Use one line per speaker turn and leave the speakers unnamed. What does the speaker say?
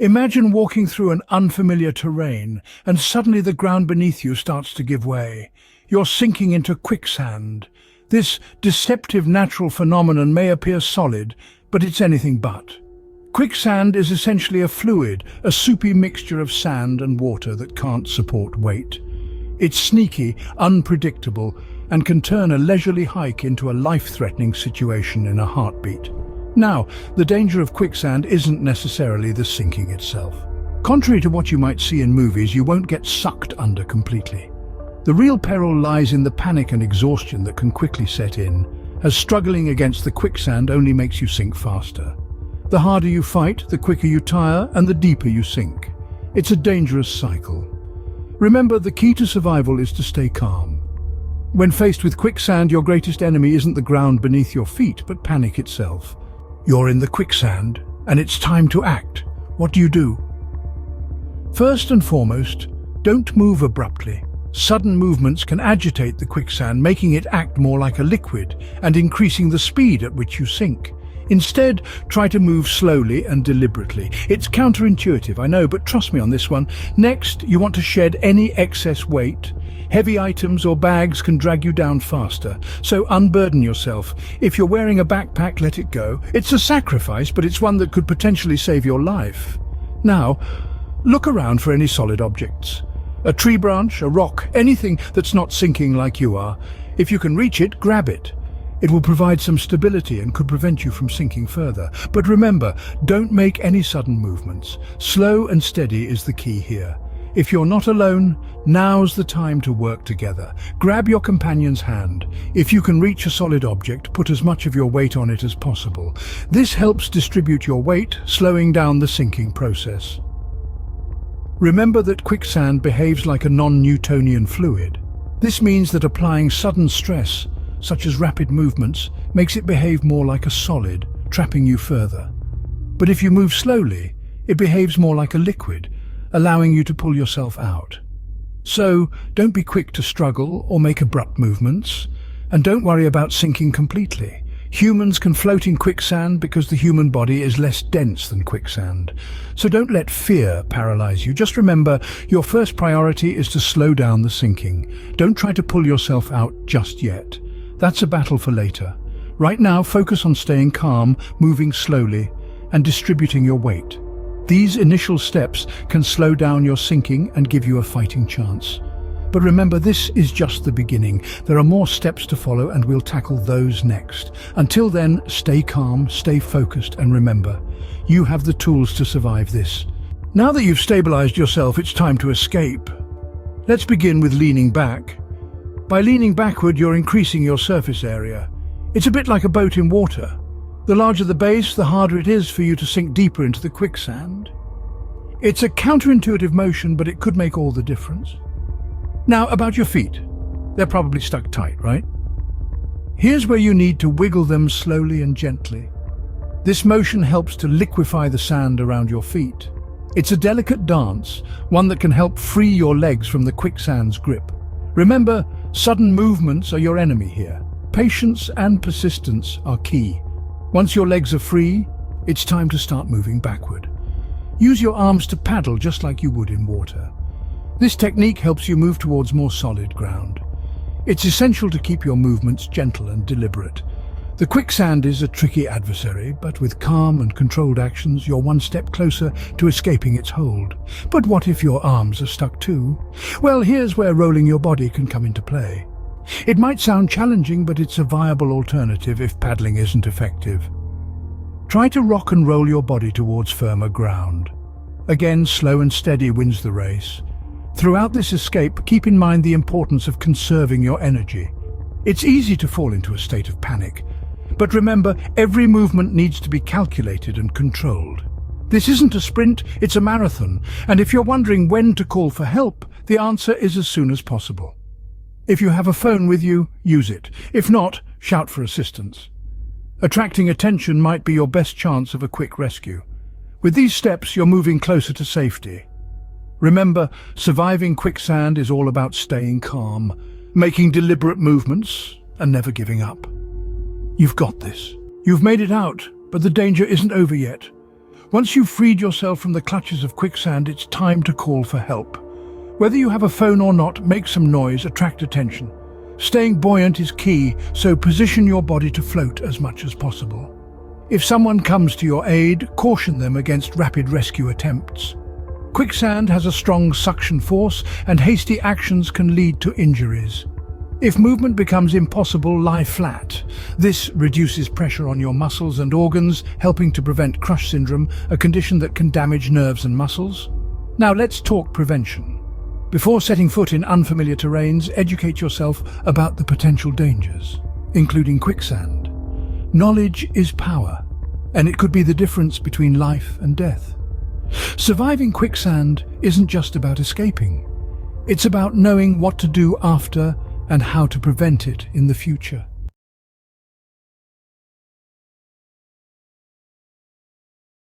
Imagine walking through an unfamiliar terrain and suddenly the ground beneath you starts to give way. You're sinking into quicksand. This deceptive natural phenomenon may appear solid, but it's anything but. Quicksand is essentially a fluid, a soupy mixture of sand and water that can't support weight. It's sneaky, unpredictable, and can turn a leisurely hike into a life-threatening situation in a heartbeat. Now, the danger of quicksand isn't necessarily the sinking itself. Contrary to what you might see in movies, you won't get sucked under completely. The real peril lies in the panic and exhaustion that can quickly set in, as struggling against the quicksand only makes you sink faster. The harder you fight, the quicker you tire, and the deeper you sink. It's a dangerous cycle. Remember, the key to survival is to stay calm. When faced with quicksand, your greatest enemy isn't the ground beneath your feet, but panic itself. You're in the quicksand, and it's time to act. What do? First and foremost, don't move abruptly. Sudden movements can agitate the quicksand, making it act more like a liquid and increasing the speed at which you sink. Instead, try to move slowly and deliberately. It's counterintuitive, I know, but trust me on this one. Next, you want to shed any excess weight. Heavy items or bags can drag you down faster, so unburden yourself. If you're wearing a backpack, let it go. It's a sacrifice, but it's one that could potentially save your life. Now, look around for any solid objects. A tree branch, a rock, anything that's not sinking like you are. If you can reach it, grab it. It will provide some stability and could prevent you from sinking further. But remember, don't make any sudden movements. Slow and steady is the key here. If you're not alone, now's the time to work together. Grab your companion's hand. If you can reach a solid object, put as much of your weight on it as possible. This helps distribute your weight, slowing down the sinking process. Remember that quicksand behaves like a non-Newtonian fluid. This means that applying sudden stress, such as rapid movements, makes it behave more like a solid, trapping you further. But if you move slowly, it behaves more like a liquid, allowing you to pull yourself out. So, don't be quick to struggle or make abrupt movements, and don't worry about sinking completely. Humans can float in quicksand because the human body is less dense than quicksand. So don't let fear paralyze you. Just remember, your first priority is to slow down the sinking. Don't try to pull yourself out just yet. That's a battle for later. Right now, focus on staying calm, moving slowly, and distributing your weight. These initial steps can slow down your sinking and give you a fighting chance. But remember, this is just the beginning. There are more steps to follow, and we'll tackle those next. Until then, stay calm, stay focused, and remember, you have the tools to survive this. Now that you've stabilized yourself, it's time to escape. Let's begin with leaning back. By leaning backward, you're increasing your surface area. It's a bit like a boat in water. The larger the base, the harder it is for you to sink deeper into the quicksand. It's a counterintuitive motion, but it could make all the difference. Now, about your feet. They're probably stuck tight, right? Here's where you need to wiggle them slowly and gently. This motion helps to liquefy the sand around your feet. It's a delicate dance, one that can help free your legs from the quicksand's grip. Remember, sudden movements are your enemy here. Patience and persistence are key. Once your legs are free, it's time to start moving backward. Use your arms to paddle just like you would in water. This technique helps you move towards more solid ground. It's essential to keep your movements gentle and deliberate. The quicksand is a tricky adversary, but with calm and controlled actions, you're one step closer to escaping its hold. But what if your arms are stuck too? Well, here's where rolling your body can come into play. It might sound challenging, but it's a viable alternative if paddling isn't effective. Try to rock and roll your body towards firmer ground. Again, slow and steady wins the race. Throughout this escape, keep in mind the importance of conserving your energy. It's easy to fall into a state of panic, but remember, every movement needs to be calculated and controlled. This isn't a sprint, it's a marathon, and if you're wondering when to call for help, the answer is as soon as possible. If you have a phone with you, use it. If not, shout for assistance. Attracting attention might be your best chance of a quick rescue. With these steps, you're moving closer to safety. Remember, surviving quicksand is all about staying calm, making deliberate movements, and never giving up. You've got this. You've made it out, but the danger isn't over yet. Once you've freed yourself from the clutches of quicksand, it's time to call for help. Whether you have a phone or not, make some noise, attract attention. Staying buoyant is key, so position your body to float as much as possible. If someone comes to your aid, caution them against rapid rescue attempts. Quicksand has a strong suction force, and hasty actions can lead to injuries. If movement becomes impossible, lie flat. This reduces pressure on your muscles and organs, helping to prevent crush syndrome, a condition that can damage nerves and muscles. Now let's talk prevention. Before setting foot in unfamiliar terrains, educate yourself about the potential dangers, including quicksand. Knowledge is power, and it could be the difference between life and death. Surviving quicksand isn't just about escaping. It's about knowing what to do after and how to prevent it in the future.